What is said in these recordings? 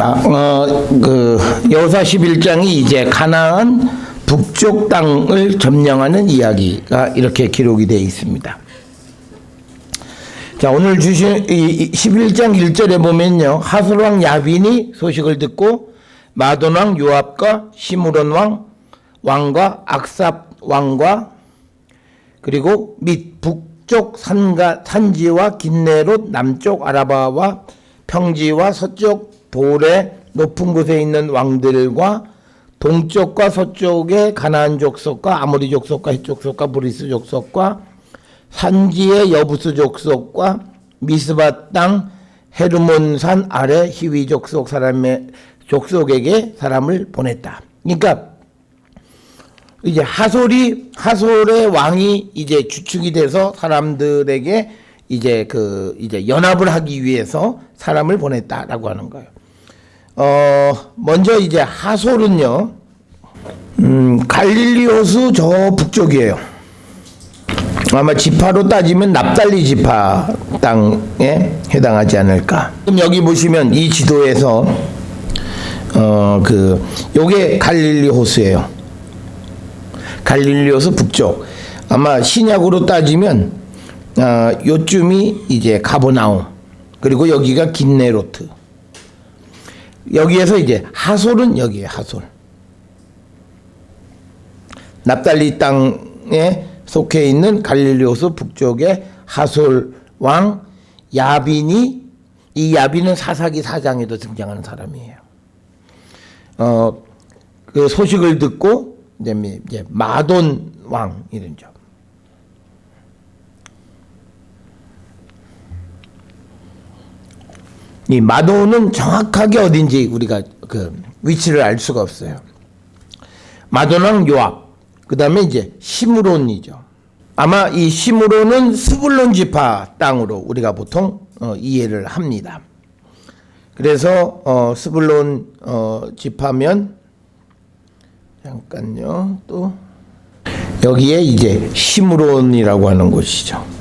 자, 여호수아 11장이 이제 가나안 북쪽 땅을 점령하는 이야기가 이렇게 기록이 되어 있습니다. 자, 오늘 주신 11장 1절에 보면요, 하솔 왕 야빈이 소식을 듣고 마돈 왕 요압과 시므론 왕과 악삽 왕과 그리고 및 북쪽 산지와 긴네롯 남쪽 아라바와 평지와 서쪽 돌의 높은 곳에 있는 왕들과 동쪽과 서쪽의 가나안 족속과 아모리 족속과 헷 족속과 브리스 족속과 산지의 여부스 족속과 미스바 땅 헤르몬산 아래 히위 족속 사람의 족속에게 사람을 보냈다. 그러니까 이제 하솔의 왕이 이제 주축이 돼서 사람들에게 이제 연합을 하기 위해서 사람을 보냈다라고 하는 거예요. 먼저 이제 하솔은요, 갈릴리 호수 저 북쪽이에요. 아마 지파로 따지면 납달리 지파 땅에 해당하지 않을까. 그럼 여기 보시면 이 지도에서 요게 갈릴리 호수예요. 갈릴리 호수 북쪽. 아마 신약으로 따지면 요쯤이 이제 가버나움, 그리고 여기가 긴네로트. 여기에서 이제 하솔은 여기에요. 하솔. 납달리 땅에 속해 있는 갈릴리 호수 북쪽의 하솔 왕 야빈이, 이 야빈은 사사기 4장에도 등장하는 사람이에요. 그 소식을 듣고 이제 마돈 왕 이런죠. 이 마돈은 정확하게 어딘지 우리가 그 위치를 알 수가 없어요. 마돈 왕 요압, 그 다음에 이제 시므론이죠. 아마 이 시므론은 스불론 지파 땅으로 우리가 보통 이해를 합니다. 그래서 스불론 지파면, 잠깐요, 또 여기에 이제 시므론이라고 하는 곳이죠.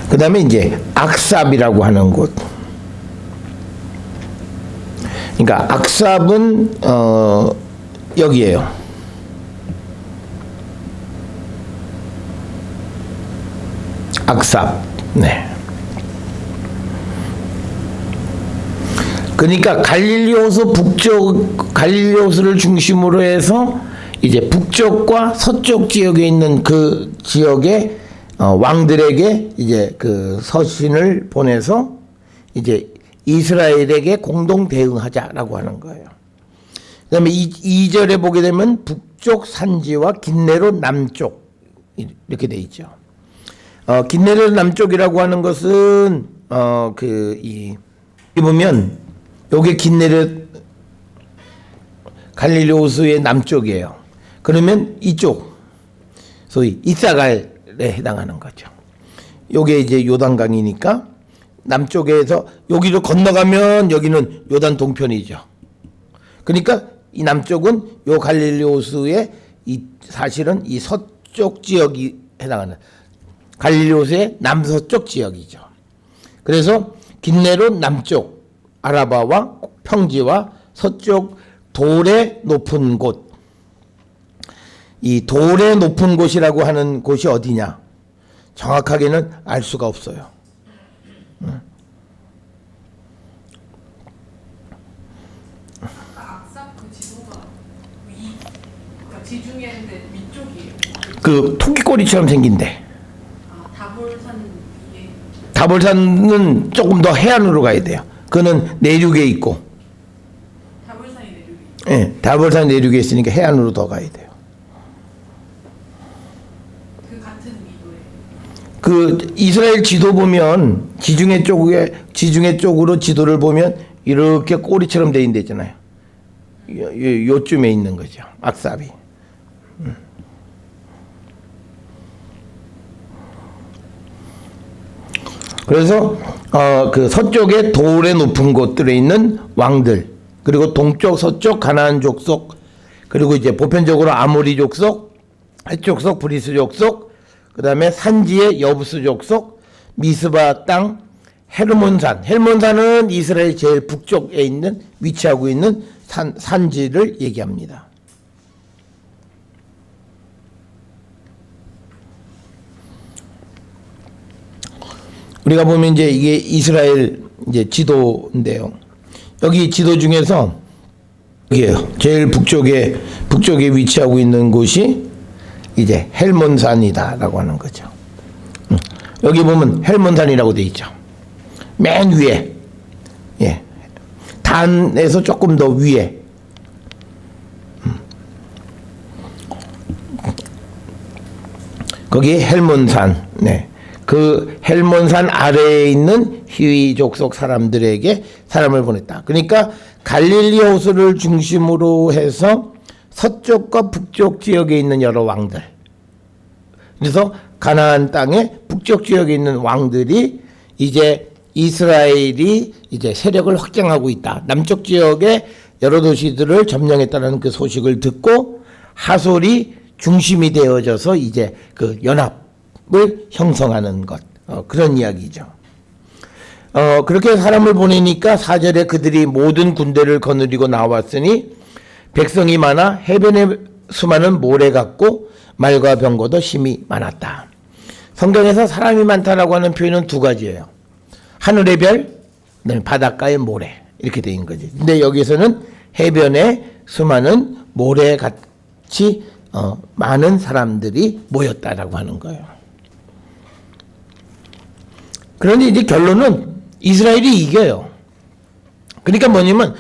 그 다음에 이제 악삽이라고 하는 곳. 그러니까 악삽은 여기에요. 악삽. 네. 그러니까 갈릴리 호수 북쪽, 갈릴리 호수를 중심으로 해서 이제 북쪽과 서쪽 지역에 있는 그 지역의 왕들에게 이제 그 서신을 보내서 이제 이스라엘에게 공동 대응하자라고 하는 거예요. 그다음에 2절에 보게 되면 북쪽 산지와 긴네롯 남쪽 이렇게 돼 있죠. 긴네롯 남쪽이라고 하는 것은 보면 요게 긴네롯 갈릴리 호수의 남쪽이에요. 그러면 이쪽 소위 이사갈에 해당하는 거죠. 요게 이제 요단강이니까 남쪽에서 여기로 건너가면 여기는 요단 동편이죠. 그러니까 이 남쪽은 요 갈릴리 호수의 사실은 이 서쪽 지역이 해당하는 갈릴리 호수의 남서쪽 지역이죠. 그래서 긴네롯 남쪽 아라바와 평지와 서쪽 돌의 높은 곳, 이 돌의 높은 곳이라고 하는 곳이 어디냐? 정확하게는 알 수가 없어요. 악삽 그 지도가 그러니까 지중해인데 위쪽이에요. 그 토끼꼬리처럼 생긴데. 다볼산 위에. 다볼산은 조금 더 해안으로 가야 돼요. 그거는 내륙에 있고. 다볼산이 내륙이. 네, 다볼산 내륙에 있으니까 해안으로 더 가야 돼요. 그 같은 위도에. 그 이스라엘 지도 보면 지중해 쪽으로 지도를 보면 이렇게 꼬리처럼 돼 있는 데 있잖아요. 요쯤에 있는 거죠. 악삽이. 그래서 그 서쪽에 돌의 높은 곳들에 있는 왕들, 그리고 동쪽, 서쪽 가나안 족속, 그리고 이제 보편적으로 아모리 족속, 헷 족속, 브리스 족속, 그 다음에 산지의 여부스 족속, 미스바 땅, 헬몬산. 헬몬산은 이스라엘 제일 북쪽에 있는, 위치하고 있는 산지를 얘기합니다. 우리가 보면 이제 이게 이스라엘 이제 지도인데요. 여기 지도 중에서 이게요. 제일 북쪽에 위치하고 있는 곳이 이제 헬몬산이다라고 하는 거죠. 여기 보면 헬몬산이라고 돼 있죠. 맨 위에, 예, 단에서 조금 더 위에. 거기 헬몬산. 네. 그 헬몬산 아래에 있는 히위 족속 사람들에게 사람을 보냈다. 그러니까 갈릴리 호수를 중심으로 해서 서쪽과 북쪽 지역에 있는 여러 왕들. 그래서 가나안 땅의 북쪽 지역에 있는 왕들이 이제 이스라엘이 이제 세력을 확장하고 있다. 남쪽 지역의 여러 도시들을 점령했다는 그 소식을 듣고 하솔이 중심이 되어져서 이제 그 연합을 형성하는 것. 그런 이야기죠. 그렇게 사람을 보내니까 4절에 그들이 모든 군대를 거느리고 나왔으니 백성이 많아 해변에 수많은 모래 같고 말과 병거도 심히 많았다. 성경에서 사람이 많다라고 하는 표현은 두 가지예요. 하늘의 별, 바닷가의 모래 이렇게 돼 있는 거지. 근데 여기서는 해변에 수많은 모래같이 많은 사람들이 모였다라고 하는 거예요. 그런데 이제 결론은 이스라엘이 이겨요. 그러니까 뭐냐면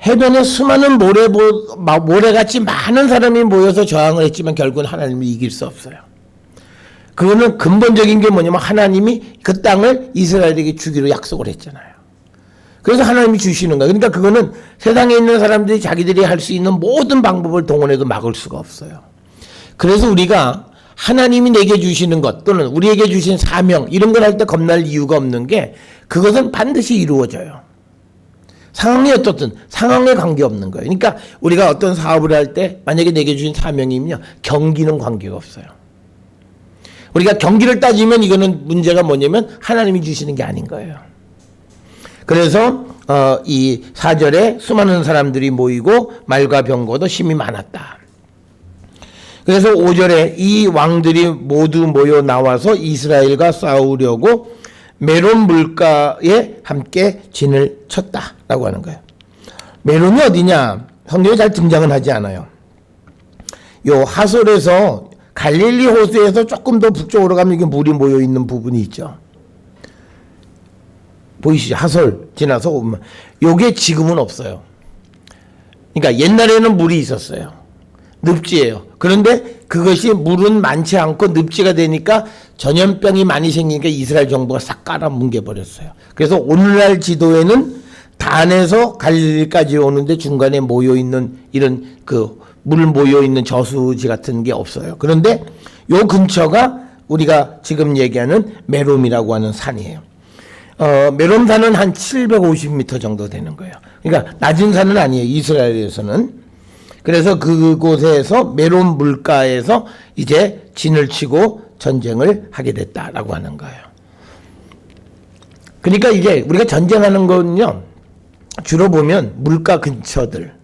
해변에 수많은 모래같이 많은 사람이 모여서 저항을 했지만 결국은 하나님이 이길 수 없어요. 그거는 근본적인 게 뭐냐면 하나님이 그 땅을 이스라엘에게 주기로 약속을 했잖아요. 그래서 하나님이 주시는 거예요. 그러니까 그거는 세상에 있는 사람들이 자기들이 할 수 있는 모든 방법을 동원해도 막을 수가 없어요. 그래서 우리가 하나님이 내게 주시는 것 또는 우리에게 주신 사명 이런 걸 할 때 겁날 이유가 없는 게 그것은 반드시 이루어져요. 상황이 어떻든 상황에 관계없는 거예요. 그러니까 우리가 어떤 사업을 할 때 만약에 내게 주신 사명이면요. 경기는 관계가 없어요. 우리가 경기를 따지면 이거는 문제가 뭐냐면 하나님이 주시는 게 아닌 거예요. 그래서 이 4절에 수많은 사람들이 모이고 말과 병거도 심히 많았다. 그래서 5절에 이 왕들이 모두 모여 나와서 이스라엘과 싸우려고 메론 물가에 함께 진을 쳤다라고 하는 거예요. 메론이 어디냐? 성경에 잘 등장은 하지 않아요. 요 하솔에서 갈릴리 호수에서 조금 더 북쪽으로 가면 이게 물이 모여 있는 부분이 있죠. 보이시죠? 하솔 지나서 오면 요게 지금은 없어요. 그러니까 옛날에는 물이 있었어요. 늪지예요. 그런데 그것이 물은 많지 않고 늪지가 되니까 전염병이 많이 생기니까 이스라엘 정부가 싹 깔아뭉개 버렸어요. 그래서 오늘날 지도에는 단에서 갈릴리까지 오는데 중간에 모여 있는 이런 그 물 모여 있는 저수지 같은 게 없어요. 그런데 요 근처가 우리가 지금 얘기하는 메롬이라고 하는 산이에요. 메롬산은 한 750m 정도 되는 거예요. 그러니까 낮은 산은 아니에요. 이스라엘에서는. 그래서 그곳에서 메론 물가에서 이제 진을 치고 전쟁을 하게 됐다라고 하는 거예요. 그러니까 이제 우리가 전쟁하는 거는요, 주로 보면 물가 근처들,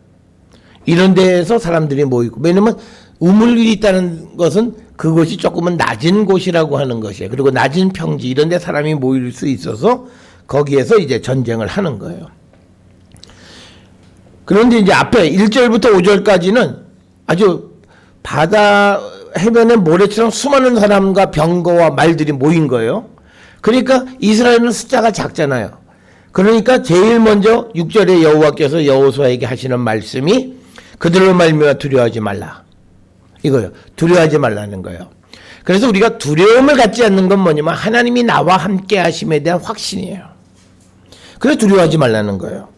이런 데에서 사람들이 모이고, 왜냐면 우물이 있다는 것은 그곳이 조금은 낮은 곳이라고 하는 것이에요. 그리고 낮은 평지, 이런 데 사람이 모일 수 있어서 거기에서 이제 전쟁을 하는 거예요. 그런데 이제 앞에 1절부터 5절까지는 아주 바다 해변에 모래처럼 수많은 사람과 병거와 말들이 모인 거예요. 그러니까 이스라엘은 숫자가 작잖아요. 그러니까 제일 먼저 6절에 여호와께서 여호수아에게 하시는 말씀이 그들을 말미암아 두려워하지 말라. 이거요. 두려워하지 말라는 거예요. 그래서 우리가 두려움을 갖지 않는 건 뭐냐면 하나님이 나와 함께 하심에 대한 확신이에요. 그래서 두려워하지 말라는 거예요.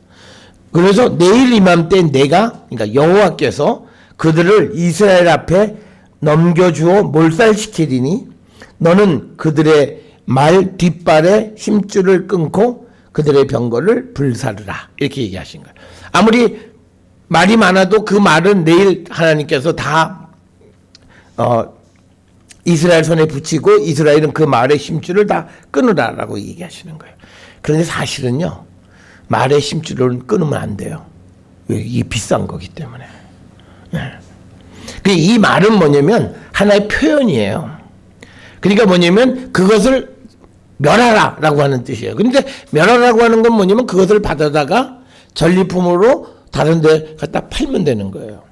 그래서 내일 이맘때 내가, 그러니까 여호와께서 그들을 이스라엘 앞에 넘겨주어 몰살시키리니 너는 그들의 말 뒷발에 힘줄을 끊고 그들의 병거를 불사르라. 이렇게 얘기하신 거예요. 아무리 말이 많아도 그 말은 내일 하나님께서 다 이스라엘 손에 붙이고 이스라엘은 그 말의 힘줄을 다 끊으라라고 얘기하시는 거예요. 그런데 사실은요, 말의 힘줄을 끊으면 안 돼요. 이게 비싼 거기 때문에. 이 말은 뭐냐면 하나의 표현이에요. 그러니까 뭐냐면 그것을 멸하라라고 하는 뜻이에요. 그런데 멸하라고 하는 건 뭐냐면 그것을 받아다가 전리품으로 다른 데 갖다 팔면 되는 거예요.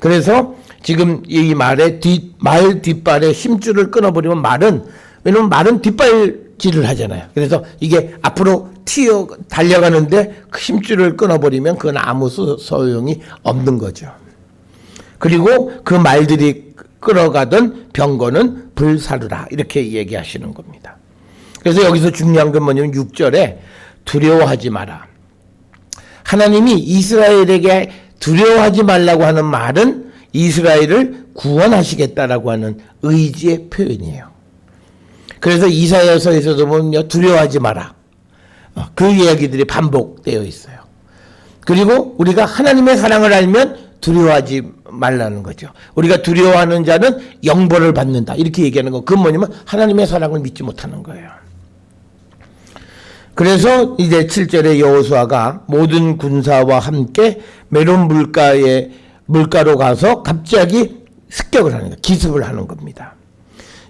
그래서 지금 이 말의 말 뒷발의 힘줄을 끊어버리면 왜냐면 말은 뒷발질을 하잖아요. 그래서 이게 앞으로 달려가는데 그 힘줄을 끊어버리면 그건 아무 소용이 없는 거죠. 그리고 그 말들이 끌어가던 병거는 불사르라 이렇게 얘기하시는 겁니다. 그래서 여기서 중요한 건 뭐냐면 6절에 두려워하지 마라. 하나님이 이스라엘에게 두려워하지 말라고 하는 말은 이스라엘을 구원하시겠다라고 하는 의지의 표현이에요. 그래서 이사야서에서도 보면 두려워하지 마라. 그 이야기들이 반복되어 있어요. 그리고 우리가 하나님의 사랑을 알면 두려워하지 말라는 거죠. 우리가 두려워하는 자는 영벌을 받는다. 이렇게 얘기하는 거. 그건 뭐냐면 하나님의 사랑을 믿지 못하는 거예요. 그래서 이제 7절에 여호수아가 모든 군사와 함께 메론 물가로 가서 갑자기 습격을 하는 거예요. 기습을 하는 겁니다.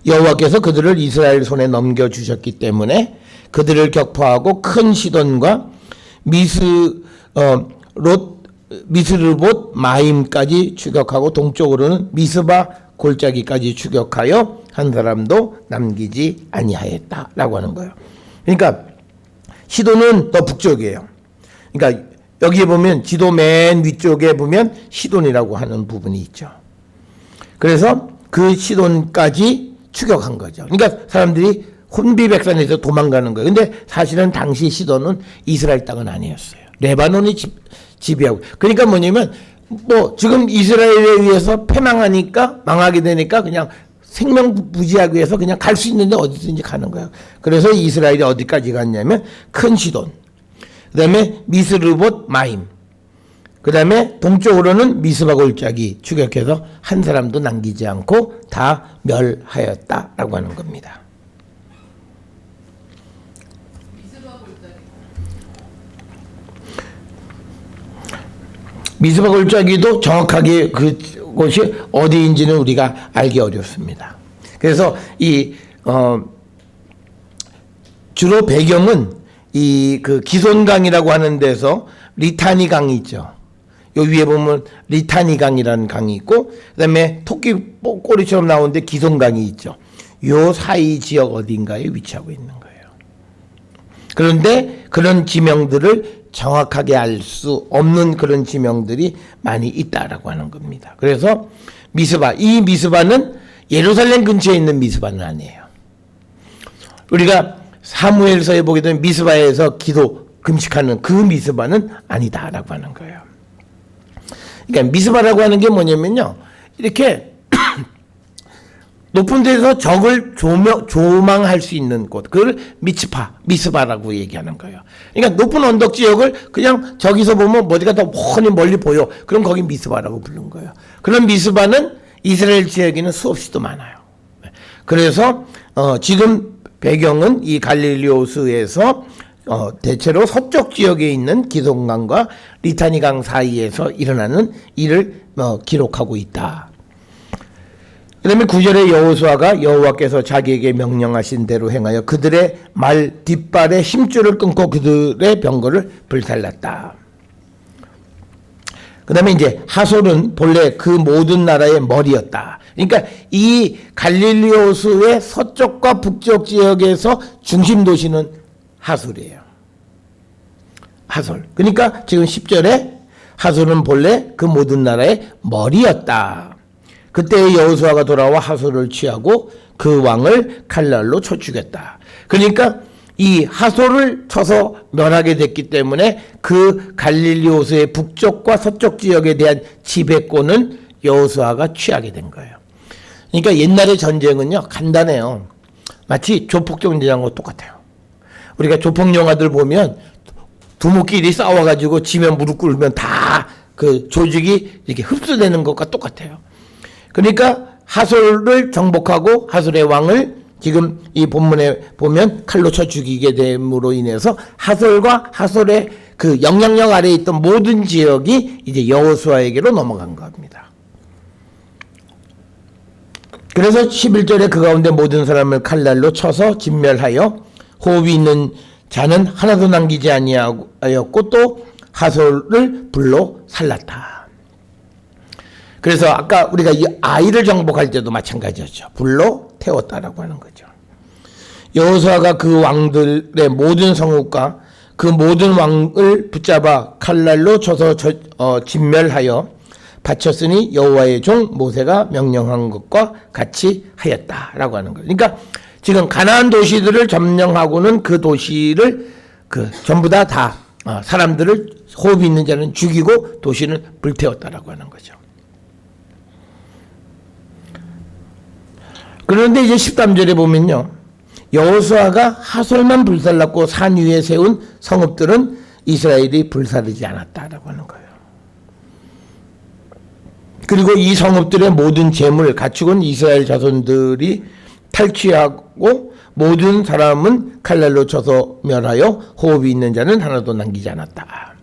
여호와께서 그들을 이스라엘 손에 넘겨주셨기 때문에 그들을 격파하고 큰 시돈과 미스르봇 마임까지 추격하고 동쪽으로는 미스바 골짜기까지 추격하여 한 사람도 남기지 아니하였다라고 하는 거예요. 그러니까 시돈은 더 북쪽이에요. 그러니까 여기에 보면 지도 맨 위쪽에 보면 시돈이라고 하는 부분이 있죠. 그래서 그 시돈까지 추격한 거죠. 그러니까 사람들이 혼비백산에서 도망가는 거예요. 근데 사실은 당시 시돈은 이스라엘 땅은 아니었어요. 레바논이 지배하고. 그러니까 뭐냐면 지금 이스라엘에 의해서 패망하니까 망하게 되니까 그냥 생명부지하기 위해서 그냥 갈 수 있는데 어디든지 가는 거예요. 그래서 이스라엘이 어디까지 갔냐면 큰 시돈, 그 다음에 미스르봇 마임, 그 다음에 동쪽으로는 미스바 골짜기 추격해서 한 사람도 남기지 않고 다 멸하였다라고 하는 겁니다. 미스바 골짜기도 정확하게 그곳이 어디인지는 우리가 알기 어렵습니다. 그래서 주로 배경은 그 기손강이라고 하는 데서 리타니 강이 있죠. 요 위에 보면 리타니 강이라는 강이 있고, 그다음에 토끼 꼬리처럼 나오는데 기손강이 있죠. 요 사이 지역 어딘가에 위치하고 있는 거예요. 그런데 그런 지명들을 정확하게 알 수 없는 그런 지명들이 많이 있다라고 하는 겁니다. 그래서 이 미스바는 예루살렘 근처에 있는 미스바는 아니에요. 우리가 사무엘서에 보게 되면 미스바에서 기도 금식하는 그 미스바는 아니다라고 하는 거예요. 그러니까 미스바라고 하는 게 뭐냐면요, 이렇게 높은 데서 적을 조망할 수 있는 곳, 그걸 미스바라고 얘기하는 거예요. 그러니까 높은 언덕 지역을 그냥 저기서 보면 어디가 더 멀리 보여. 그럼 거기 미스바라고 부른 거예요. 그런 미스바는 이스라엘 지역에는 수없이도 많아요. 그래서 지금 배경은 이 갈릴리오스에서 대체로 서쪽 지역에 있는 기송강과 리타니강 사이에서 일어나는 일을 기록하고 있다. 그 다음에 9절에 여호수아가 여호와께서 자기에게 명령하신 대로 행하여 그들의 말 뒷발에 힘줄을 끊고 그들의 병거를 불살랐다. 그 다음에 이제 하솔은 본래 그 모든 나라의 머리였다. 그러니까 이 갈릴리오스의 서쪽과 북쪽 지역에서 중심 도시는 하솔이에요. 하솔. 그러니까 지금 10절에 하솔은 본래 그 모든 나라의 머리였다. 그때 여호수아가 돌아와 하솔을 취하고 그 왕을 칼날로 쳐 죽였다. 그러니까 이 하솔을 쳐서 멸하게 됐기 때문에 그 갈릴리오스의 북쪽과 서쪽 지역에 대한 지배권은 여호수아가 취하게 된 거예요. 그러니까 옛날의 전쟁은요, 간단해요. 마치 조폭 전쟁하고 똑같아요. 우리가 조폭 영화들 보면 두목끼리 싸워가지고 지면 무릎 꿇으면 다 그 조직이 이렇게 흡수되는 것과 똑같아요. 그러니까 하솔을 정복하고 하솔의 왕을 지금 이 본문에 보면 칼로 쳐 죽이게 됨으로 인해서 하솔과 하솔의 그 영향력 아래에 있던 모든 지역이 이제 여호수아에게로 넘어간 겁니다. 그래서 11절에 그 가운데 모든 사람을 칼날로 쳐서 진멸하여 호흡이 있는 자는 하나도 남기지 아니하였고 또 하솔을 불로 살랐다. 그래서 아까 우리가 이 아이를 정복할 때도 마찬가지였죠. 불로 태웠다라고 하는 거죠. 여호수아가 그 왕들의 모든 성읍과 그 모든 왕을 붙잡아 칼날로 쳐서 진멸하여 바쳤으니 여호와의 종 모세가 명령한 것과 같이 하였다라고 하는 거예요. 그러니까 지금 가나안 도시들을 점령하고는 그 도시를 전부 다 사람들을 호흡이 있는 자는 죽이고 도시는 불태웠다라고 하는 거죠. 그런데 이제 13절에 보면요. 여호수아가 하솔만 불살랐고 산 위에 세운 성읍들은 이스라엘이 불사르지 않았다라고 하는 거예요. 그리고 이 성읍들의 모든 재물, 가축은 이스라엘 자손들이 탈취하고 모든 사람은 칼날로 쳐서 멸하여 호흡이 있는 자는 하나도 남기지 않았다.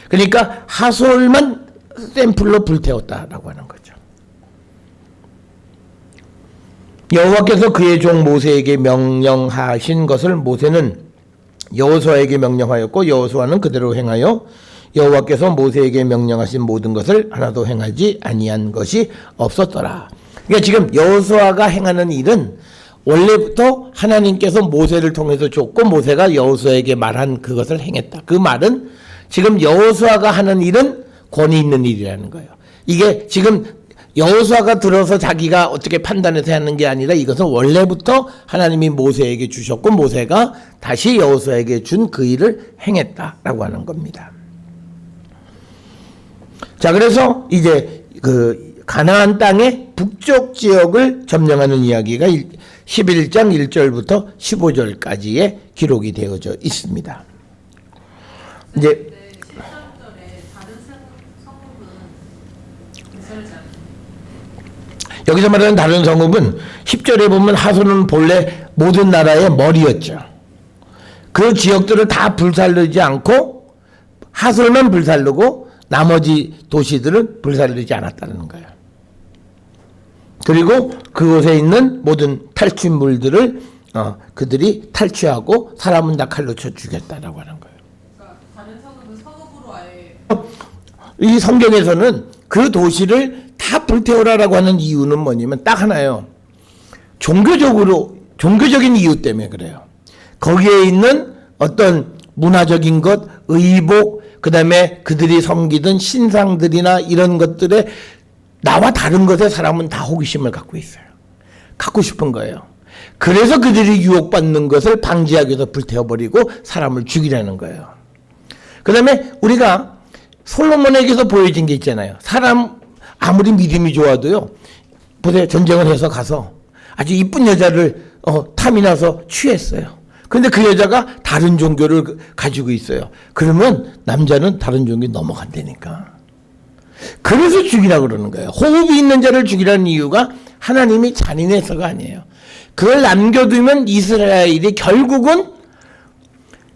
그러니까 하솔만 샘플로 불태웠다라고 하는 거죠. 여호와께서 그의 종 모세에게 명령하신 것을 모세는 여호수아에게 명령하였고 여호수아는 그대로 행하여 여호와께서 모세에게 명령하신 모든 것을 하나도 행하지 아니한 것이 없었더라. 그러니까 지금 여호수아가 행하는 일은 원래부터 하나님께서 모세를 통해서 줬고 모세가 여호수아에게 말한 그것을 행했다. 그 말은 지금 여호수아가 하는 일은 권위 있는 일이라는 거예요. 이게 지금 여호수아가 들어서 자기가 어떻게 판단해서 하는 게 아니라 이것은 원래부터 하나님이 모세에게 주셨고 모세가 다시 여호수아에게 준 그 일을 행했다라고 하는 겁니다. 자, 그래서 이제 그 가나안 땅의 북쪽 지역을 점령하는 이야기가 11장 1절부터 15절까지의 기록이 되어져 있습니다. 이제 13절에 다른 성읍은 불살지 않았어요. 여기서 말하는 다른 성읍은 10절에 보면 하솔은 본래 모든 나라의 머리였죠. 그 지역들을 다 불살르지 않고 하솔만 불살르고 나머지 도시들은 불살르지 않았다는 거예요. 그리고 그곳에 있는 모든 탈취물들을 그들이 탈취하고 사람은 다 칼로 쳐 죽였다라고 하는 거예요. 그러니까 다른 성읍은 성읍으로 아예 이 성경에서는 그 도시를 다 불태우라라고 하는 이유는 뭐냐면 딱 하나예요. 종교적인 이유 때문에 그래요. 거기에 있는 어떤 문화적인 것, 의복, 그 다음에 그들이 섬기던 신상들이나 이런 것들에 나와 다른 것에 사람은 다 호기심을 갖고 있어요. 갖고 싶은 거예요. 그래서 그들이 유혹받는 것을 방지하기 위해서 불태워버리고 사람을 죽이려는 거예요. 그 다음에 우리가 솔로몬에게서 보여진 게 있잖아요. 사람 아무리 믿음이 좋아도요. 보세요. 전쟁을 해서 가서 아주 이쁜 여자를 탐이 나서 취했어요. 근데 그 여자가 다른 종교를 가지고 있어요. 그러면 남자는 다른 종교에 넘어간다니까. 그래서 죽이라고 그러는 거예요. 호흡이 있는 자를 죽이라는 이유가 하나님이 잔인해서가 아니에요. 그걸 남겨두면 이스라엘이 결국은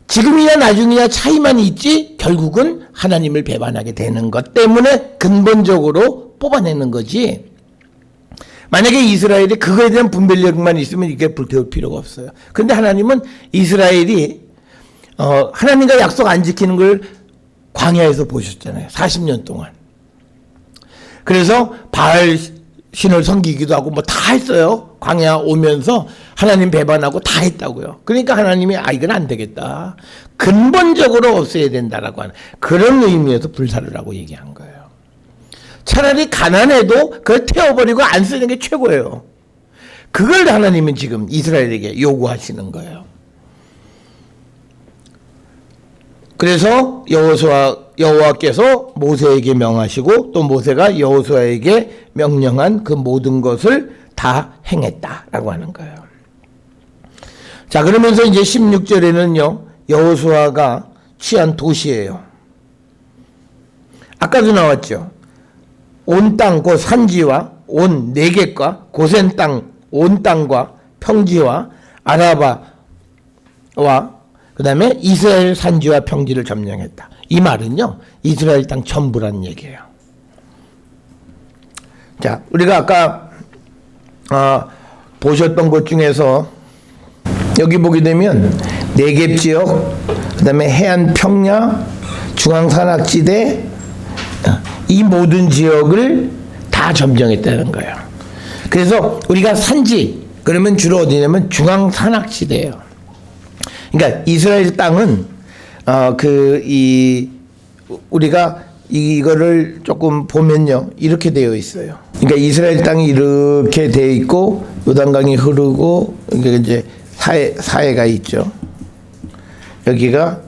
지금이냐 나중이냐 차이만 있지 결국은 하나님을 배반하게 되는 것 때문에 근본적으로 뽑아내는 거지. 만약에 이스라엘이 그거에 대한 분별력만 있으면 이게 불태울 필요가 없어요. 근데 하나님은 이스라엘이 하나님과 약속 안 지키는 걸 광야에서 보셨잖아요. 40년 동안. 그래서 바알 신을 섬기기도 하고 뭐 다 했어요. 광야 오면서 하나님 배반하고 다 했다고요. 그러니까 하나님이 이건 안 되겠다. 근본적으로 없애야 된다라고 하는 그런 의미에서 불사르라고 얘기한 거예요. 차라리 가난해도 그걸 태워버리고 안 쓰는 게 최고예요. 그걸 하나님은 지금 이스라엘에게 요구하시는 거예요. 그래서 여호와께서 모세에게 명하시고 또 모세가 여호수아에게 명령한 그 모든 것을 다 행했다라고 하는 거예요. 자, 그러면서 이제 16절에는요. 여호수아가 취한 도시예요. 아까도 나왔죠. 온 땅, 그 산지와 온 내객과 고센 땅, 온 땅과 평지와 아라바와 그 다음에 이스라엘 산지와 평지를 점령했다. 이 말은요, 이스라엘 땅 전부란 얘기예요. 자, 우리가 아까 보셨던 것 중에서 여기 보게 되면 네겝 지역, 그 다음에 해안 평야, 중앙 산악지대, 이 모든 지역을 다 점령했다는 거예요. 그래서 우리가 산지 그러면 주로 어디냐면 중앙 산악지대예요. 그러니까 이스라엘 땅은 우리가 이거를 조금 보면요, 이렇게 되어 있어요. 그러니까 이스라엘 땅이 이렇게 되어 있고 요단강이 흐르고 이게 이제 사해가 있죠. 여기가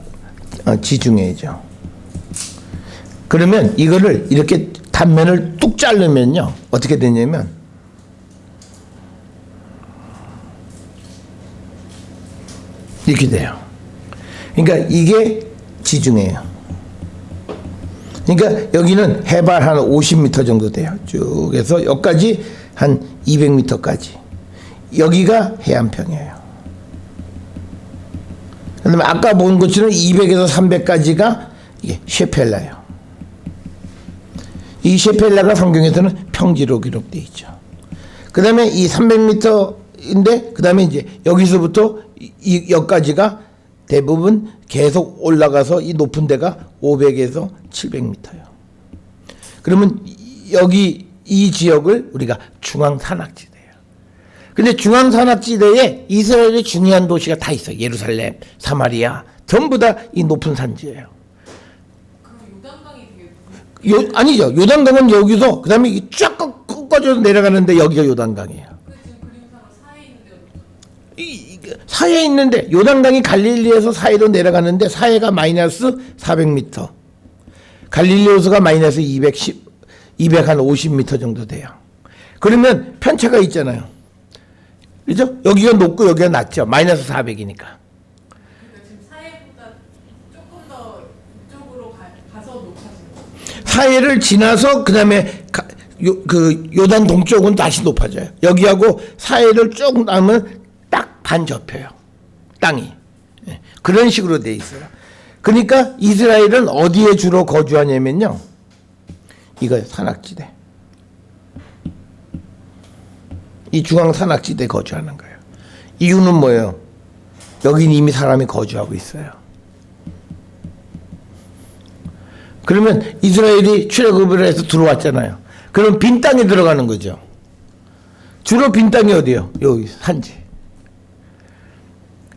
지중해죠. 그러면 이거를 이렇게 단면을 뚝 자르면요, 어떻게 되냐면 이렇게 돼요. 그러니까 이게 지중해예요. 그러니까 여기는 해발 한 50m 정도 돼요. 쭉 해서 여기까지 한 200m까지. 여기가 해안평이에요. 그다음에 아까 본 것처럼 200에서 300까지가 이게 셰펠라예요. 이 셰펠라가 성경에서는 평지로 기록되어 있죠. 그 다음에 이 300m인데, 그 다음에 이제 여기서부터 여기까지가 대부분 계속 올라가서 이 높은 데가 500에서 700m예요. 그러면 여기 이 지역을 우리가 중앙산악지대예요. 근데 중앙산악지대에 이스라엘의 중요한 도시가 다 있어요. 예루살렘, 사마리아, 전부 다 이 높은 산지예요. 아니죠. 요단강은 여기서 그 다음에 쫙 꺾어져서 내려가는데 여기가 요단강이에요. 사해에 있는데 요단강이 갈릴리에서 사해로 내려가는데 사해가 마이너스 400m, 갈릴리호수가 마이너스 250m 정도 돼요. 그러면 편차가 있잖아요. 그죠? 여기가 높고 여기가 낮죠. 마이너스 400이니까. 그러니까 지금 사해보다 조금 더 이쪽으로 가서 높아지는. 사해를 지나서 그 다음에 그 요단 동쪽은 다시 높아져요. 여기하고 사해를 쭉 나면 딱 반 접혀요. 땅이. 그런 식으로 돼 있어요. 그러니까 이스라엘은 어디에 주로 거주하냐면요, 이거 산악지대. 이 중앙 산악지대에 거주하는 거예요. 이유는 뭐예요? 여긴 이미 사람이 거주하고 있어요. 그러면 이스라엘이 출애굽을 해서 들어왔잖아요. 그럼 빈 땅에 들어가는 거죠. 주로 빈 땅이 어디예요? 여기 산지.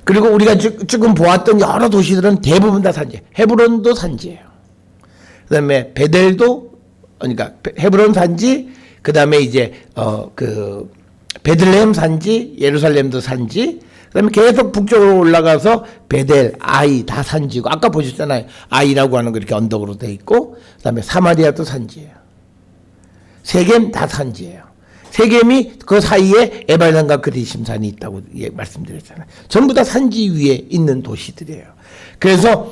그리고 우리가 지금 보았던 여러 도시들은 대부분 다 산지. 헤브론도 산지예요. 그다음에 베델도, 그러니까 헤브론 산지, 그다음에 이제 베들레헴 산지, 예루살렘도 산지, 그다음에 계속 북쪽으로 올라가서 베델, 아이 다 산지고, 아까 보셨잖아요. 아이라고 하는 거 이렇게 언덕으로 돼 있고, 그다음에 사마리아도 산지예요. 세겜 다 산지예요. 세겜이 그 사이에 에발산과 그리심산이 있다고 말씀드렸잖아요. 전부 다 산지 위에 있는 도시들이에요. 그래서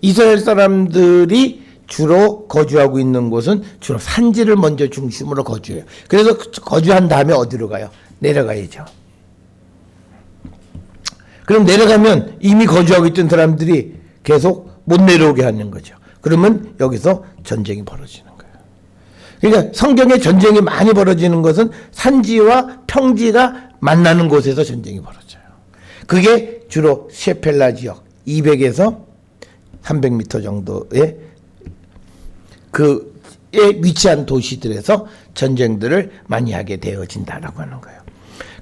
이스라엘 사람들이 주로 거주하고 있는 곳은 주로 산지를 먼저 중심으로 거주해요. 그래서 거주한 다음에 어디로 가요? 내려가야죠. 그럼 내려가면 이미 거주하고 있던 사람들이 계속 못 내려오게 하는 거죠. 그러면 여기서 전쟁이 벌어지는 거예요. 그러니까 성경에 전쟁이 많이 벌어지는 것은 산지와 평지가 만나는 곳에서 전쟁이 벌어져요. 그게 주로 셰펠라 지역 200에서 300m 정도의 그에 위치한 도시들에서 전쟁들을 많이 하게 되어진다라고 하는 거예요.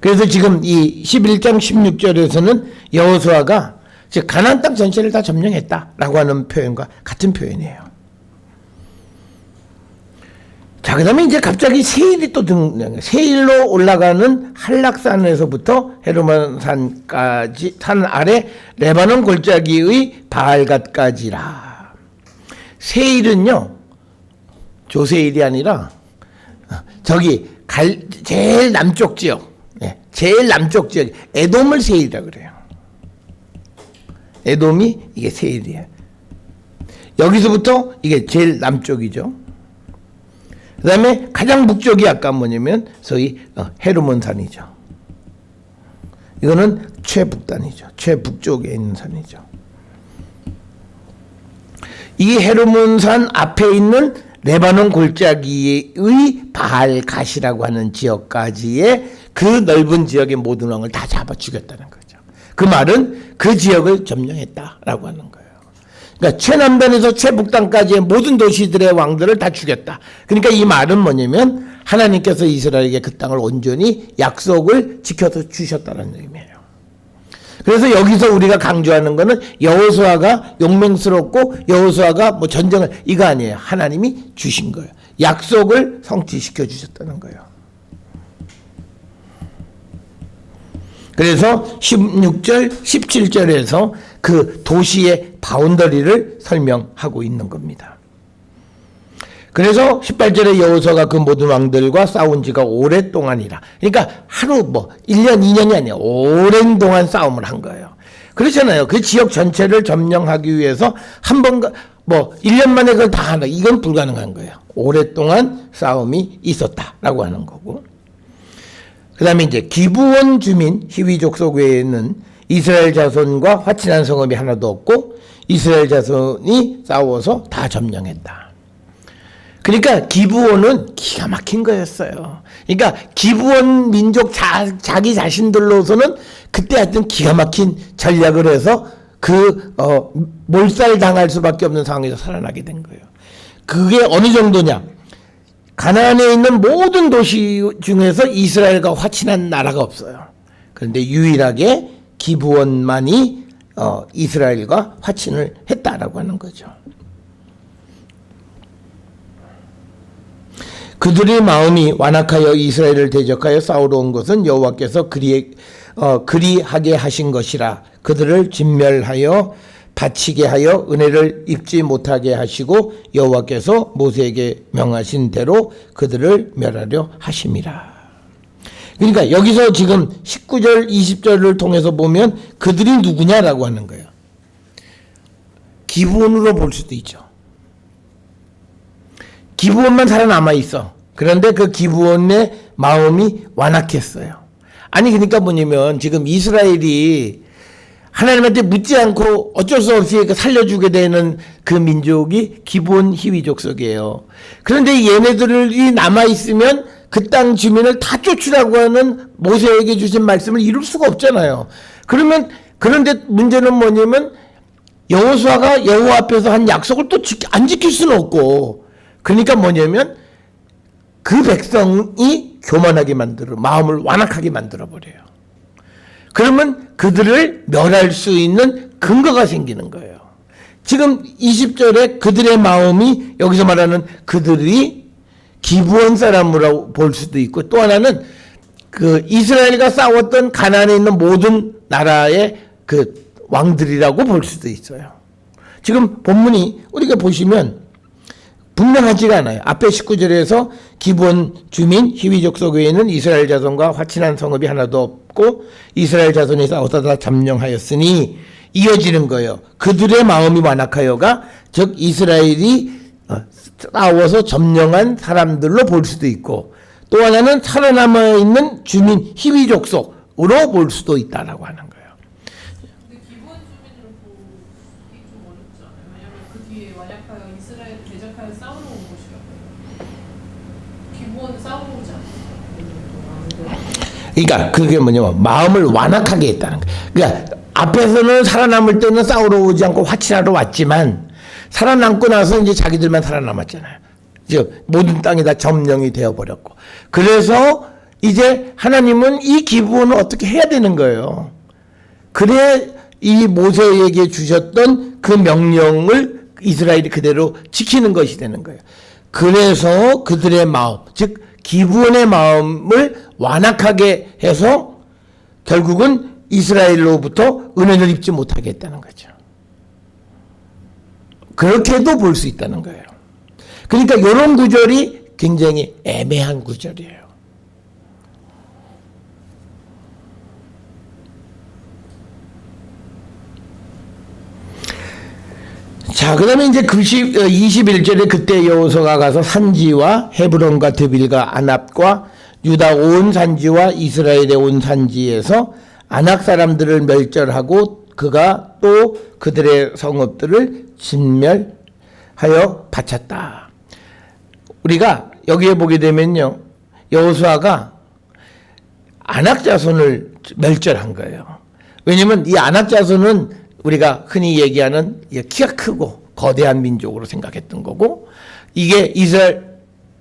그래서 지금 이 11장 16절에서는 여호수아가 즉 가나안 땅 전체를 다 점령했다라고 하는 표현과 같은 표현이에요. 자, 그다음에 이제 갑자기 세일이 또 세일로 올라가는 한락산에서부터 헤르몬산까지 산 아래 레바논 골짜기의 바알갓까지라. 세일은요, 조세일이 아니라 저기 제일 남쪽 지역, 제일 남쪽 지역 에돔을 세일이라고 그래요. 에돔이 이게 세일이에요. 여기서부터 이게 제일 남쪽이죠. 그다음에 가장 북쪽이 아까 뭐냐면 소위 헤르몬 산이죠. 이거는 최북단이죠. 최북쪽에 있는 산이죠. 이 헤르몬 산 앞에 있는 레바논 골짜기의 바알갓이라고 하는 지역까지의 그 넓은 지역의 모든 왕을 다 잡아 죽였다는 거죠. 그 말은 그 지역을 점령했다라고 하는 거예요. 그러니까 최남단에서 최북단까지의 모든 도시들의 왕들을 다 죽였다. 그러니까 이 말은 뭐냐면 하나님께서 이스라엘에게 그 땅을 온전히 약속을 지켜서 주셨다는 의미예요. 그래서 여기서 우리가 강조하는 거는 여호수아가 용맹스럽고 여호수아가 뭐 전쟁을 이거 아니에요. 하나님이 주신 거예요. 약속을 성취시켜 주셨다는 거예요. 그래서 16절, 17절에서 그 도시의 바운더리를 설명하고 있는 겁니다. 그래서 18절에 여호수아가 그 모든 왕들과 싸운 지가 오랫동안이라. 그러니까 하루 1년, 2년이 아니에요. 오랜 동안 싸움을 한 거예요. 그렇잖아요. 그 지역 전체를 점령하기 위해서 한 번, 1년 만에 그걸 다 하나. 이건 불가능한 거예요. 오랫동안 싸움이 있었다라고 하는 거고. 그 다음에 이제 기브온 주민 히위 족속 외에는 이스라엘 자손과 화친한 성읍이 하나도 없고 이스라엘 자손이 싸워서 다 점령했다. 그러니까 기브온은 기가 막힌 거였어요. 그러니까 기브온 민족 자기 자신들로서는 그때 하여튼 기가 막힌 전략을 해서 몰살당할 수밖에 없는 상황에서 살아나게 된 거예요. 그게 어느 정도냐? 가나안에 있는 모든 도시 중에서 이스라엘과 화친한 나라가 없어요. 그런데 유일하게 기브온만이 이스라엘과 화친을 했다라고 하는 거죠. 그들의 마음이 완악하여 이스라엘을 대적하여 싸우러 온 것은 여호와께서 그리하게 하신 것이라. 그들을 진멸하여 바치게 하여 은혜를 입지 못하게 하시고 여호와께서 모세에게 명하신 대로 그들을 멸하려 하심이라. 그러니까 여기서 지금 19절 20절을 통해서 보면 그들이 누구냐라고 하는 거예요. 기브온으로 볼 수도 있죠. 기브온만 살아남아 있어. 그런데 그 기브온의 마음이 완악했어요. 아니 그러니까 뭐냐면 지금 이스라엘이 하나님한테 묻지 않고 어쩔 수 없이 살려주게 되는 그 민족이 기브온 히위 족속이에요. 그런데 얘네들이 남아있으면 그 땅 주민을 다 쫓으라고 하는 모세에게 주신 말씀을 이룰 수가 없잖아요. 그런데 문제는 뭐냐면 여호수아가 여호와 앞에서 한 약속을 또 안 지킬 수는 없고, 그러니까 뭐냐면 그 백성이 교만하게 만들어, 마음을 완악하게 만들어버려요. 그러면 그들을 멸할 수 있는 근거가 생기는 거예요. 지금 20절에 그들의 마음이 여기서 말하는 그들이 기브온 사람으로 볼 수도 있고, 또 하나는 그 이스라엘과 싸웠던 가나안에 있는 모든 나라의 그 왕들이라고 볼 수도 있어요. 지금 본문이 우리가 보시면 분명하지가 않아요. 앞에 19절에서 기브온 주민 히위 족속 외에는 이스라엘 자손과 화친한 성읍이 하나도 없고 이스라엘 자손이 싸워서 다 점령하였으니 이어지는 거예요. 그들의 마음이 완악하여가 즉 이스라엘이 싸워서 점령한 사람들로 볼 수도 있고, 또 하나는 살아남아 있는 주민 히위 족속으로 볼 수도 있다라고 하는 거예요. 근데 기본 주민으로 보기 좀 어렵지 않아요? 왜냐면 그 뒤에 완약하여 이스라엘 대적하여 싸우러 온 곳이라고요. 기본 싸우러 오지 않았어요. 그러니까 그게 뭐냐면 마음을 완악하게 했다는 거예요. 그러니까 앞에서는 살아남을 때는 싸우러 오지 않고 화친하러 왔지만 살아남고 나서 이제 자기들만 살아남았잖아요. 즉 모든 땅이 다 점령이 되어버렸고, 그래서 이제 하나님은 이 기브온을 어떻게 해야 되는 거예요. 그래 이 모세에게 주셨던 그 명령을 이스라엘이 그대로 지키는 것이 되는 거예요. 그래서 그들의 마음, 즉 기브온의 마음을 완악하게 해서 결국은 이스라엘로부터 은혜를 입지 못하게 했다는 거죠. 그렇게도 볼 수 있다는 거예요. 그러니까 이런 구절이 굉장히 애매한 구절이에요. 자, 그 다음에 이제 21절에 그때 여호수아가 가서 산지와 헤브론과 드빌과 아납과 유다 온 산지와 이스라엘의 온 산지에서 아낙 사람들을 멸절하고 그가 또 그들의 성읍들을 진멸하여 바쳤다. 우리가 여기에 보게 되면요, 여호수아가 아낙 자손을 멸절한 거예요. 왜냐면 이 아낙 자손은 우리가 흔히 얘기하는 키가 크고 거대한 민족으로 생각했던 거고, 이게 이스라엘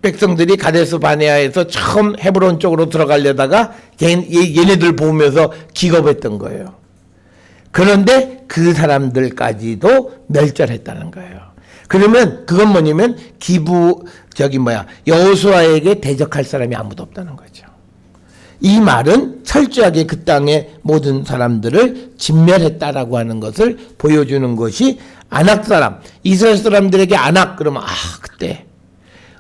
백성들이 가데스 바네아에서 처음 헤브론 쪽으로 들어가려다가 얘네들 보면서 기겁했던 거예요. 그런데 그 사람들까지도 멸절했다는 거예요. 그러면 그건 뭐냐면 여호수아에게 대적할 사람이 아무도 없다는 거죠. 이 말은 철저하게 그 땅의 모든 사람들을 진멸했다라고 하는 것을 보여주는 것이 아낙 사람, 이스라엘 사람들에게 아낙 그러면 그때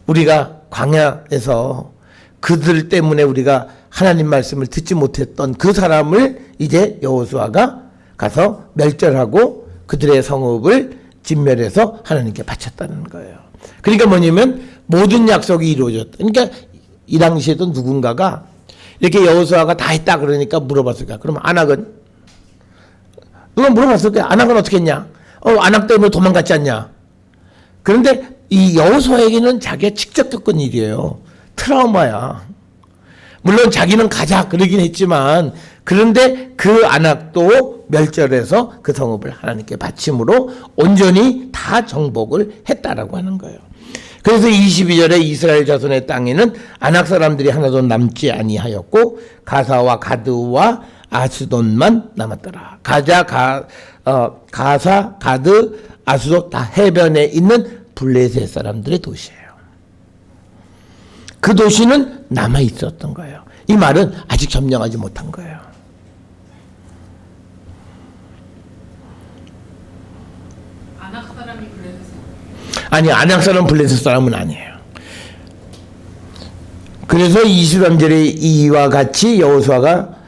우리가 광야에서 그들 때문에 우리가 하나님 말씀을 듣지 못했던 그 사람을 이제 여호수아가 가서 멸절하고 그들의 성읍을 진멸해서 하나님께 바쳤다는 거예요. 그러니까 뭐냐면 모든 약속이 이루어졌다. 그러니까 이 당시에도 누군가가 이렇게 여호수아가 다 했다 그러니까 물어봤을 거야. 그러면 아낙은? 누가 물어봤을 거야. 아낙은 어떻게 했냐? 아낙 때문에 도망갔지 않냐? 그런데 이 여호수아에게는 자기가 직접 겪은 일이에요. 트라우마야. 물론 자기는 가자 그러긴 했지만, 그런데 그 아낙도 멸절해서 그 성읍을 하나님께 바침으로 온전히 다 정복을 했다라고 하는 거예요. 그래서 22절에 이스라엘 자손의 땅에는 아낙 사람들이 하나도 남지 아니하였고 가사와 가드와 아스돈만 남았더라. 가사, 가드, 아스돗 다 해변에 있는 블레셋 사람들의 도시예요. 그 도시는 남아 있었던 거예요. 이 말은 아직 점령하지 못한 거예요. 아낙 사람이 블레셋 아니, 아낙 사람 블레셋 사람은 아니에요. 그래서 23절에 이와 같이 여호수아가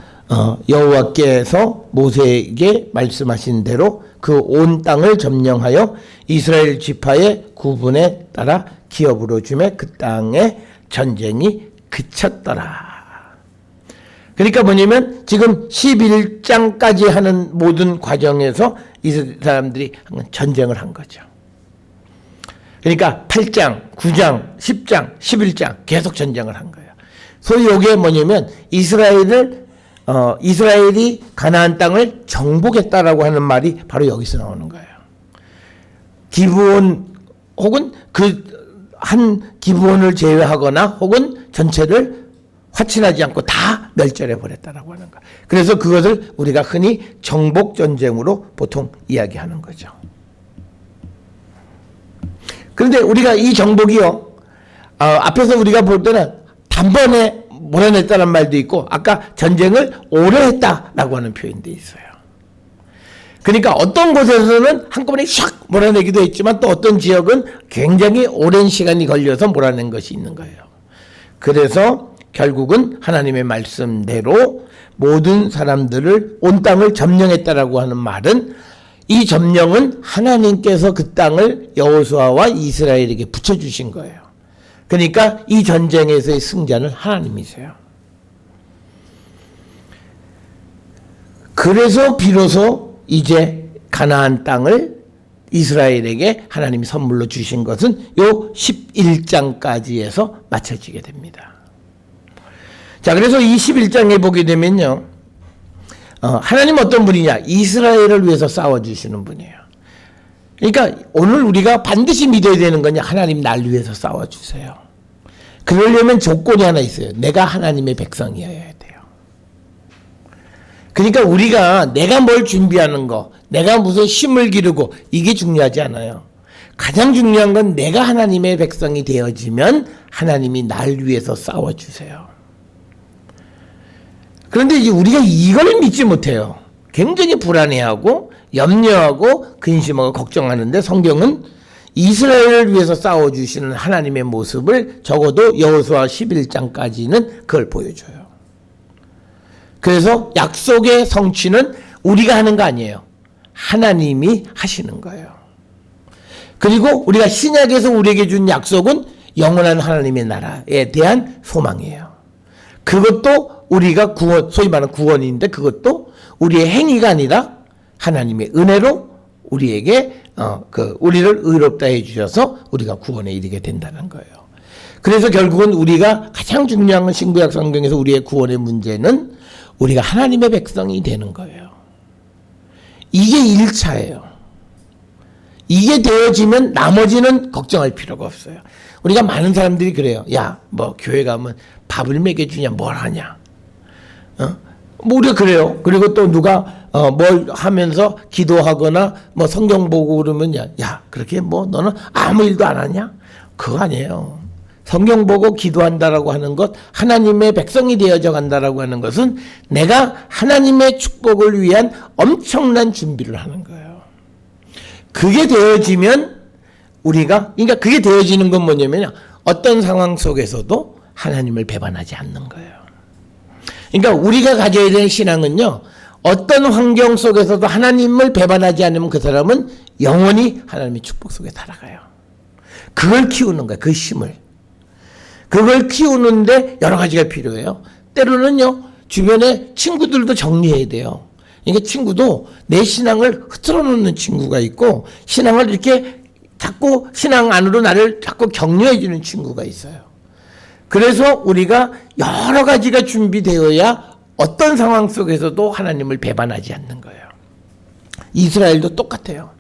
여호와께서 모세에게 말씀하신 대로 그 온 땅을 점령하여 이스라엘 지파의 구분에 따라 기업으로 주매 그 땅에 전쟁이 그쳤더라. 그러니까 뭐냐면 지금 11장까지 하는 모든 과정에서 이 사람들이 전쟁을 한 거죠. 그러니까 8장, 9장, 10장, 11장 계속 전쟁을 한 거예요. 소위 이게 뭐냐면 이스라엘이 가나안 땅을 정복했다라고 하는 말이 바로 여기서 나오는 거예요. 기브온 혹은 그 한 기브온을 제외하거나 혹은 전체를 화친하지 않고 다 멸절해 버렸다라고 하는 거예요. 그래서 그것을 우리가 흔히 정복 전쟁으로 보통 이야기하는 거죠. 그런데 우리가 이 정복이요, 앞에서 우리가 볼 때는 단번에 몰아냈다는 말도 있고, 아까 전쟁을 오래 했다라고 하는 표현도 있어요. 그러니까 어떤 곳에서는 한꺼번에 샥 몰아내기도 했지만 또 어떤 지역은 굉장히 오랜 시간이 걸려서 몰아낸 것이 있는 거예요. 그래서 결국은 하나님의 말씀대로 모든 사람들을 온 땅을 점령했다라고 하는 말은, 이 점령은 하나님께서 그 땅을 여호수아와 이스라엘에게 붙여주신 거예요. 그러니까 이 전쟁에서의 승자는 하나님이세요. 그래서 비로소 이제 가나안 땅을 이스라엘에게 하나님이 선물로 주신 것은 요 11장까지에서 마쳐지게 됩니다. 자, 그래서 이 11장에 보게 되면요, 하나님 어떤 분이냐? 이스라엘을 위해서 싸워주시는 분이에요. 그러니까 오늘 우리가 반드시 믿어야 되는 거냐? 하나님 날 위해서 싸워주세요. 그러려면 조건이 하나 있어요. 내가 하나님의 백성이어야 돼요. 그러니까 우리가 내가 뭘 준비하는 거, 내가 무슨 힘을 기르고 이게 중요하지 않아요. 가장 중요한 건 내가 하나님의 백성이 되어지면 하나님이 날 위해서 싸워주세요. 그런데 이제 우리가 이걸 믿지 못해요. 굉장히 불안해하고 염려하고 근심하고 걱정하는데, 성경은 이스라엘을 위해서 싸워주시는 하나님의 모습을 적어도 여호수아 11장까지는 그걸 보여줘요. 그래서 약속의 성취는 우리가 하는 거 아니에요. 하나님이 하시는 거예요. 그리고 우리가 신약에서 우리에게 준 약속은 영원한 하나님의 나라에 대한 소망이에요. 그것도 우리가 구원, 소위 말하는 구원인데 그것도 우리의 행위가 아니라 하나님의 은혜로 우리에게 우리를 의롭다 해주셔서 우리가 구원에 이르게 된다는 거예요. 그래서 결국은 우리가 가장 중요한 건 신구약 성경에서 우리의 구원의 문제는 우리가 하나님의 백성이 되는 거예요. 이게 1차예요. 이게 되어지면 나머지는 걱정할 필요가 없어요. 우리가 많은 사람들이 그래요. 야, 뭐 교회 가면 밥을 먹여주냐, 뭘 하냐. 뭐 우리가 그래요. 그리고 또 누가 뭘 하면서 기도하거나 뭐 성경 보고 그러면 야, 그렇게 뭐 너는 아무 일도 안 하냐? 그거 아니에요. 성경 보고 기도한다라고 하는 것, 하나님의 백성이 되어져 간다라고 하는 것은 내가 하나님의 축복을 위한 엄청난 준비를 하는 거예요. 그게 되어지면 그러니까 그게 되어지는 건 뭐냐면요. 어떤 상황 속에서도 하나님을 배반하지 않는 거예요. 그러니까 우리가 가져야 되는 신앙은요. 어떤 환경 속에서도 하나님을 배반하지 않으면 그 사람은 영원히 하나님의 축복 속에 살아가요. 그걸 키우는 거예요. 그 힘을. 그걸 키우는데 여러 가지가 필요해요. 때로는요. 주변에 친구들도 정리해야 돼요. 그러니까 친구도 내 신앙을 흐트러 놓는 친구가 있고 신앙을 이렇게 자꾸 신앙 안으로 나를 자꾸 격려해 주는 친구가 있어요. 그래서 우리가 여러 가지가 준비되어야 어떤 상황 속에서도 하나님을 배반하지 않는 거예요. 이스라엘도 똑같아요.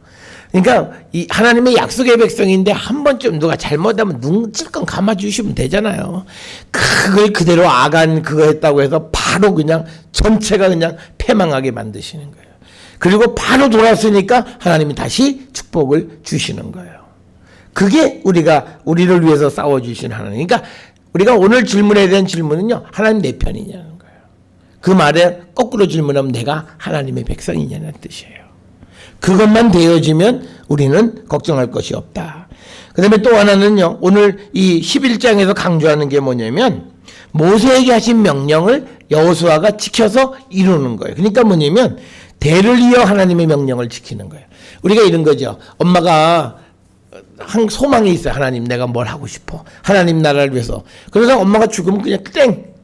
그러니까 이 하나님의 약속의 백성인데 한 번쯤 누가 잘못하면 눈 찔끔 감아주시면 되잖아요. 그걸 그대로 아간 그거 했다고 해서 바로 그냥 전체가 그냥 패망하게 만드시는 거예요. 그리고 바로 돌아왔으니까 하나님이 다시 축복을 주시는 거예요. 그게 우리를 위해서 싸워주신 하나님. 그러니까 우리가 오늘 질문에 대한 질문은요. 하나님 내 편이냐는 거예요. 그 말에 거꾸로 질문하면 내가 하나님의 백성이냐는 뜻이에요. 그것만 되어지면 우리는 걱정할 것이 없다. 그 다음에 또 하나는요. 오늘 이 11장에서 강조하는 게 뭐냐면 모세에게 하신 명령을 여호수아가 지켜서 이루는 거예요. 그러니까 뭐냐면 대를 이어 하나님의 명령을 지키는 거예요. 우리가 이런 거죠. 엄마가 한 소망이 있어요. 하나님 내가 뭘 하고 싶어. 하나님 나라를 위해서. 그래서 엄마가 죽으면 그냥 땡.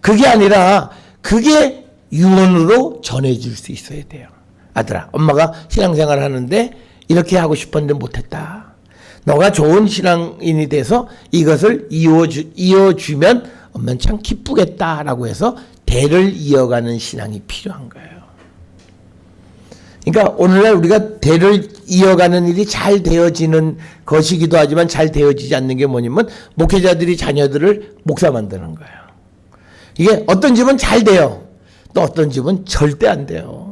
그게 아니라 그게 유언으로 전해질 수 있어야 돼요. 아들아, 엄마가 신앙생활 하는데 이렇게 하고 싶었는데 못했다. 너가 좋은 신앙인이 돼서 이것을 이어주면 엄마는 참 기쁘겠다라고 해서 대를 이어가는 신앙이 필요한 거예요. 그러니까 오늘날 우리가 대를 이어가는 일이 잘 되어지는 것이기도 하지만 잘 되어지지 않는 게 뭐냐면 목회자들이 자녀들을 목사 만드는 거예요. 이게 어떤 집은 잘 돼요. 또 어떤 집은 절대 안 돼요.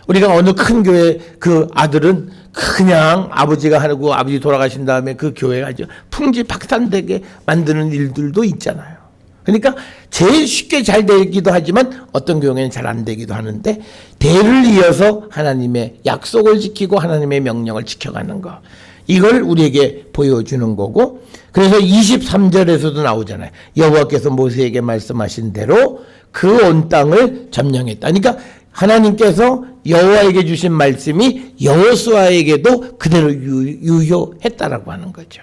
우리가 어느 큰 교회 그 아들은 그냥 아버지가 하고 아버지 돌아가신 다음에 그 교회가 아주 풍지박산되게 만드는 일들도 있잖아요. 그러니까 제일 쉽게 잘 되기도 하지만 어떤 경우에는 잘 안 되기도 하는데 대를 이어서 하나님의 약속을 지키고 하나님의 명령을 지켜가는 거. 이걸 우리에게 보여주는 거고 그래서 23절에서도 나오잖아요. 여호와께서 모세에게 말씀하신 대로 그 온 땅을 점령했다. 그러니까 하나님께서 여호와에게 주신 말씀이 여호수아에게도 그대로 유효했다라고 하는 거죠.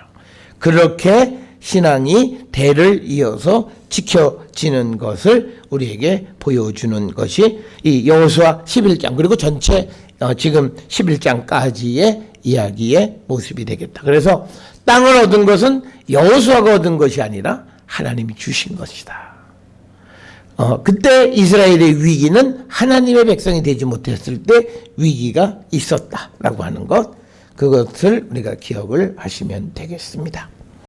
그렇게 신앙이 대를 이어서 지켜지는 것을 우리에게 보여주는 것이 이 여호수아 11장 그리고 전체 지금 11장까지의 이야기의 모습이 되겠다. 그래서 땅을 얻은 것은 여호수아가 얻은 것이 아니라 하나님이 주신 것이다. 그때 이스라엘의 위기는 하나님의 백성이 되지 못했을 때 위기가 있었다라고 하는 것, 그것을 우리가 기억을 하시면 되겠습니다.